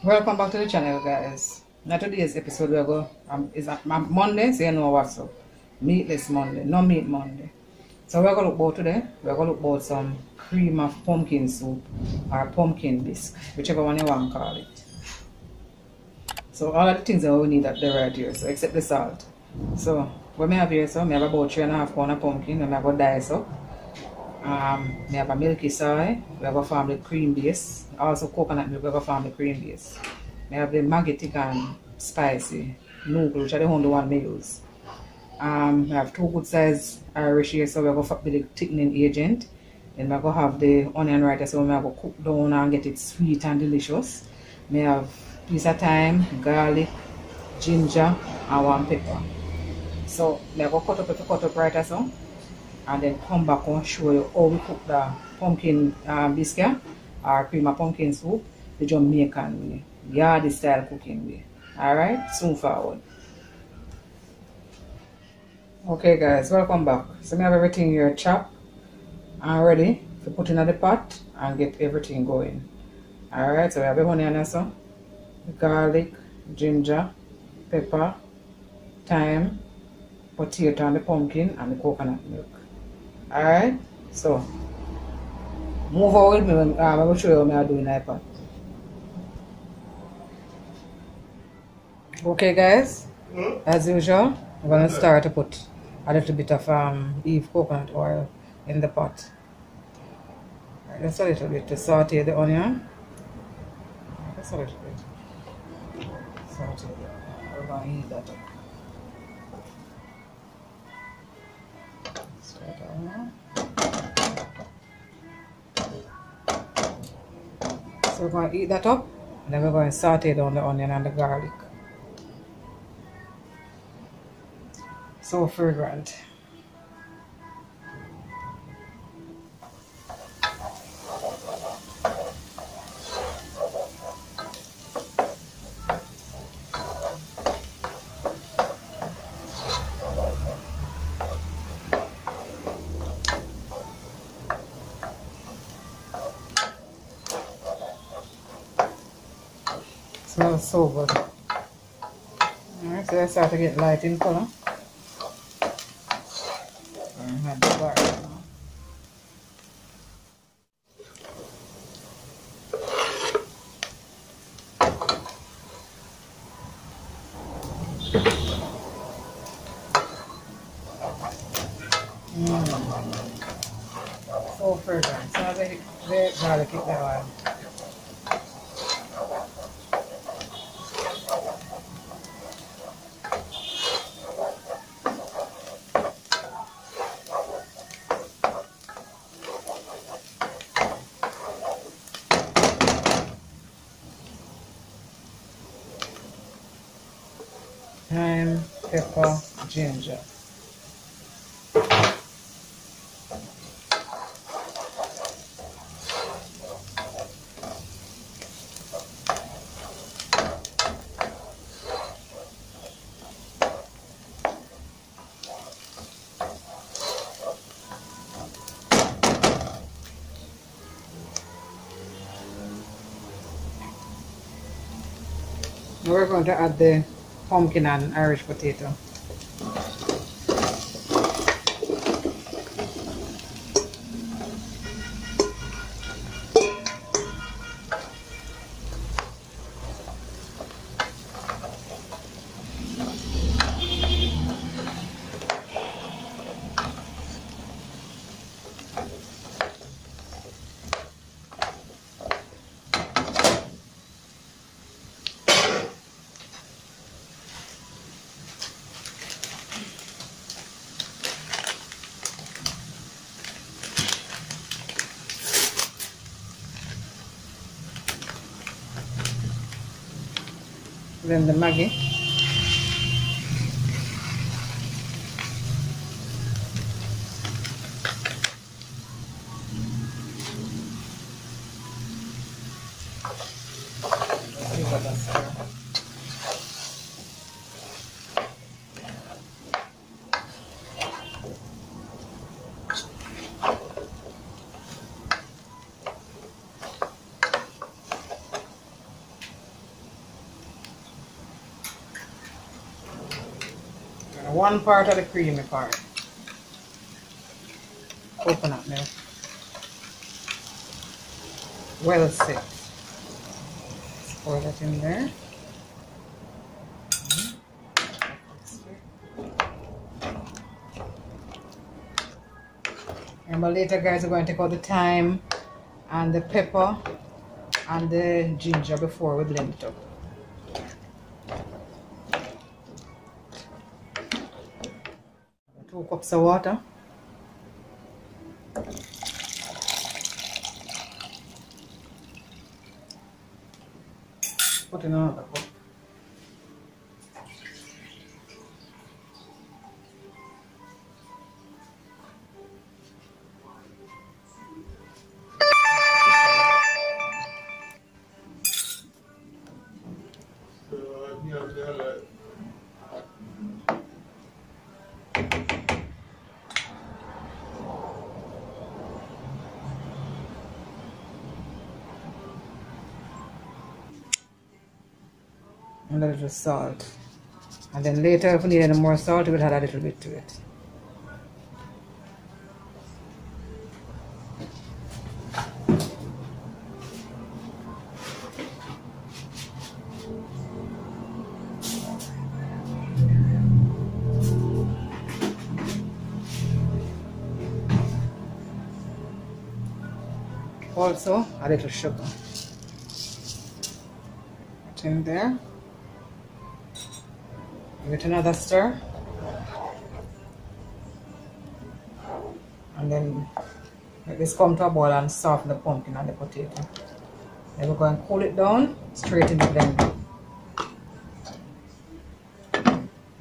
Welcome back to the channel, guys. Now today's episode we're go is Monday, so you know what's up. Meatless Monday, no meat Monday. So we're gonna look about today. We're gonna look about some cream of pumpkin soup or pumpkin bisque, whichever one you want to call it. So all of the things that we need at the right here, so except the salt. So what I have here, so I have about 3.5 pounds of pumpkin, and I go dice up. I have a milky soy, we have a form the cream base, also coconut milk, we have a form the cream base. I have the Maggi thick and spicy noodle, which are the only one I use. I have 2 good size Irish here, so we have got the thickening agent. Then we go have the onion right, so we have to cook down and get it sweet and delicious. I have piece of thyme, garlic, ginger, and 1 pepper. So I go cut up right so. And then come back and show you how we cook the pumpkin biscuit or cream of pumpkin soup the Jamaican way, Yaadie style cooking way. Alright, soon forward. Okay guys, welcome back. So I have everything here chopped and ready to put in the pot and get everything going. Alright, so we have the onion so, garlic, ginger, pepper, thyme, potato and the pumpkin and the coconut milk. Alright, so move over with me when I will show you what I do in the pot. Okay guys, as usual, I'm going to start to put a little bit of beef coconut oil in the pot. Right, just a little bit to saute the onion. Just a little bit. Saute the onion. We're going to heat that up. So we're going to heat that up, and then we're going to saute down the onion and the garlic. So fragrant. Smells so good. Alright, so let's start to get light in color. Add the garlic now. So fragrant. So the garlic in the oil. Thyme, pepper, ginger. Now we're going to add the pumpkin and Irish potato. Then the Maggi. 1 part of the creamy part. Coconut milk. Well set. Pour that in there. Remember later guys, we're going to take out the thyme and the pepper and the ginger before we blend it up. 2 cups of water. Put in another cup. And a little salt. And then later, if we need any more salt, we'll add a little bit to it. Also, a little sugar. Put in there. Give it another stir, and then let this come to a boil and soften the pumpkin and the potato. Then we're going to cool it down straight in the blender.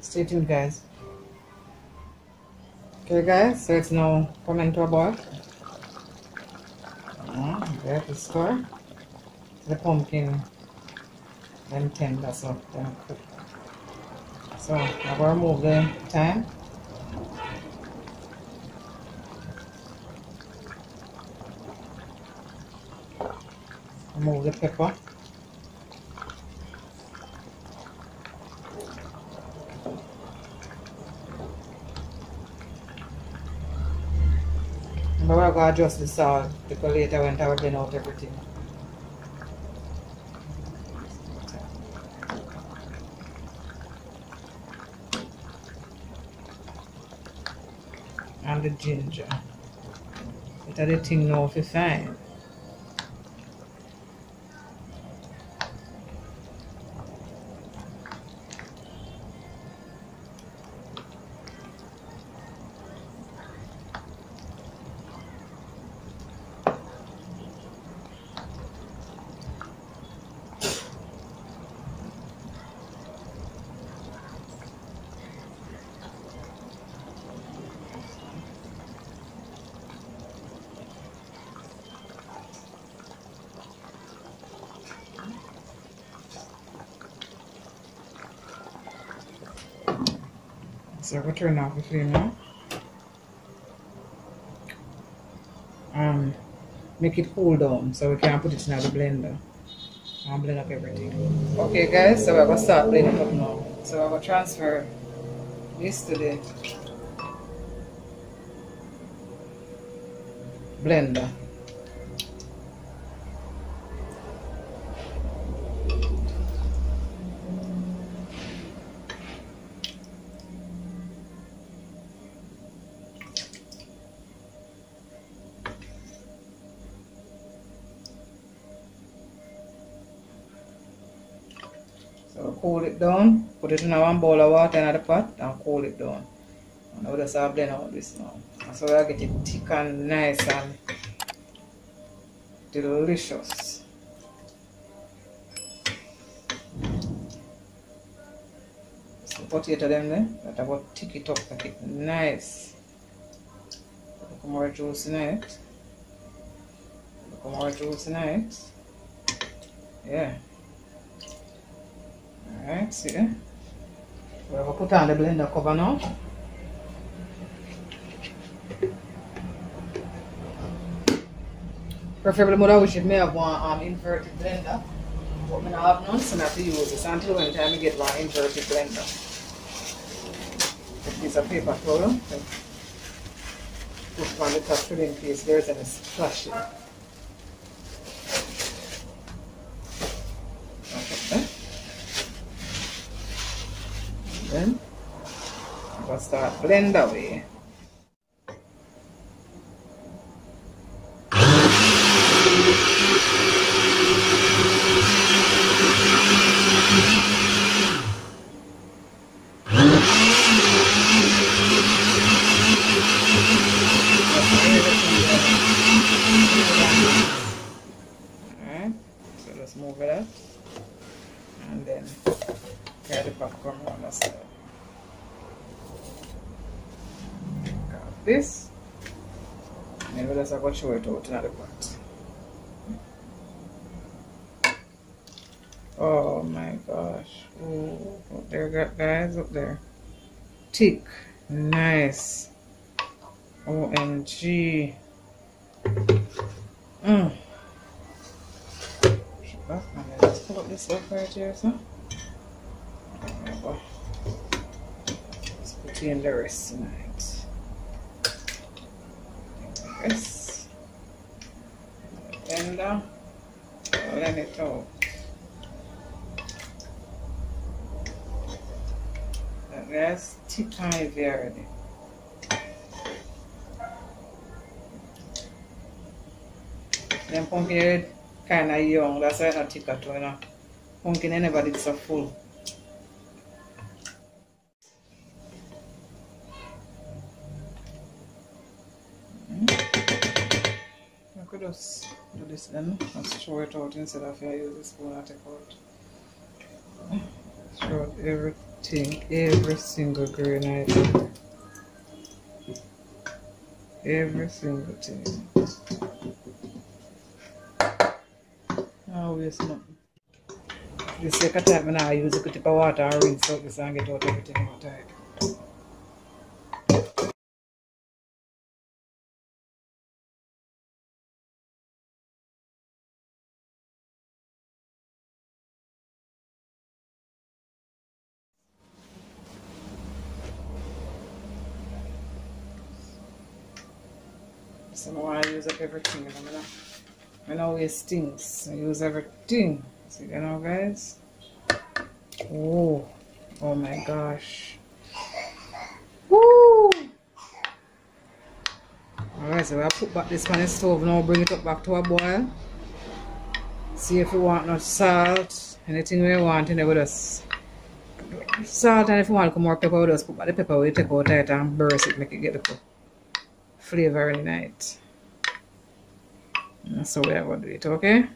Stay tuned guys. Okay guys, so it's now coming to a boil. There to stir. The pumpkin then tender, so then cook. So I'm going to remove the thyme. Remove the pepper. And we're going to adjust the salt because later when I blend out everything. And the ginger. It is the thing now for fine. So we'll turn off the flame now. Make it cool down so we can put it in the blender and blend up everything. Okay guys, so we're going to start blending up now. So I'm going to transfer this to the blender. So cool it down, put it in one bowl of water in the pot and cool it down. And I'll just blend out this now. So we'll get it thick and nice and delicious. So potato them there, but I will thick it up, make it nice. Look more juice in it. Look more juice in it. Yeah. Alright, see there? We're going to put on the blender cover now. Preferably, I wish it may have one inverted blender. But I don't have none, so I have to use this until when time I get one inverted blender. piece of paper towel. Put on the top to in case there's any splashing. Okay. Then I'm going to start blend away. Alright, so let's move it up and then get the popcorn on the side. Got this, and then we'll just go show it out in the pot. Oh my gosh, oh, up there guys, up there. Thick, nice. OMG. And let's pull up this up right here, so. There we go. Let's put in the rest tonight. Like this. Blender. Blend it out. That's thick and heavy already. Then pumpkin head kind of young, that's why it's not thick at all, you know. Pumpkin I never did so full. I could just do this then, just throw it out instead of I use the spoon and take out. Throw out everything, every single grain item. Every single thing. No waste nothing. The second time I use a tip of water and rinse out this and get out everything out of it. So now I use up everything. I don't waste things. I use everything. See you know guys? Oh my gosh. Woo! Alright, so I put back this on the stove now, bring it up back to a boil. See if you want no salt, anything we want in there with us. Salt, and if you want more pepper with us, put back the pepper, we take out it and burst it, make it get the flavor in it. That's how we are going to do it, okay?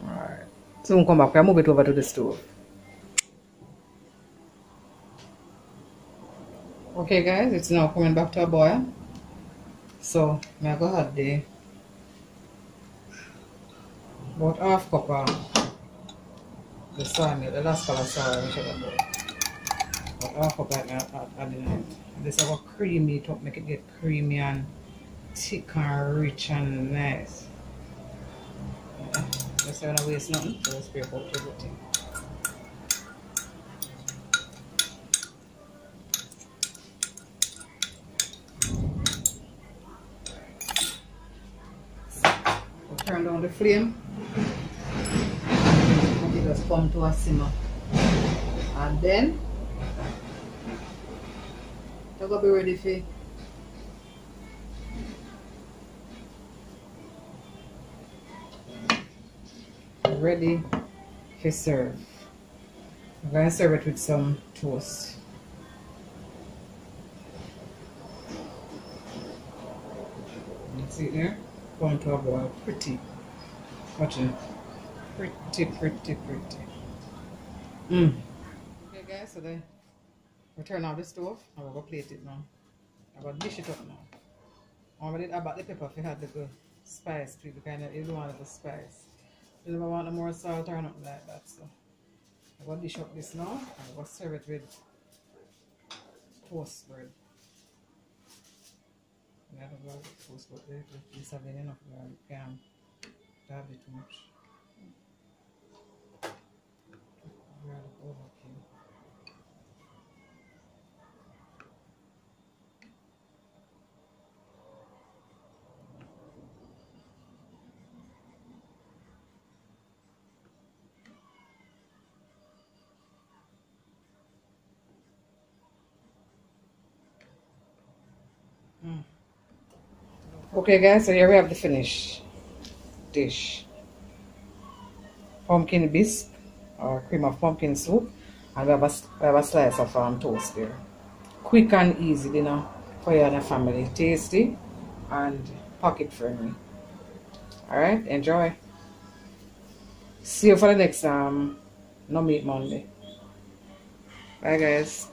Alright. So we'll come back and move it over to the stove. Okay guys, it's now coming back to a boil. So I'm going to add the about half cup of the soy milk, the last color soy, whichever bowl. About half cup like that adding it. This is going to cream it up, make it get creamy and thick and rich and nice. Yeah. Just don't waste nothing, so let's scrape out everything. We'll turn down the flame. It just come to a simmer. And then you're going to be ready for serve. I'm going to serve it with some toast. You see it there? Come to a boil. Pretty. Watch it. Pretty. Okay guys, so then we turn off the stove and we're going to plate it now. I'm going to dish it up now. I'm going to add the pepper if you had the good spice to it, because you don't want the spice. You don't want no more salt or nothing like that. So I'm going to dish up this now and I'm going to serve it with toast bread. add a garlic sauce, but the piece of enough garlic can have it too much. Garlic overkill. Okay guys, so here we have the finished dish. Pumpkin bisque or cream of pumpkin soup, and we have a slice of toast there. Quick and easy dinner for you and your family. Tasty and pocket friendly. Alright, enjoy. See you for the next No Meat Monday. Bye guys.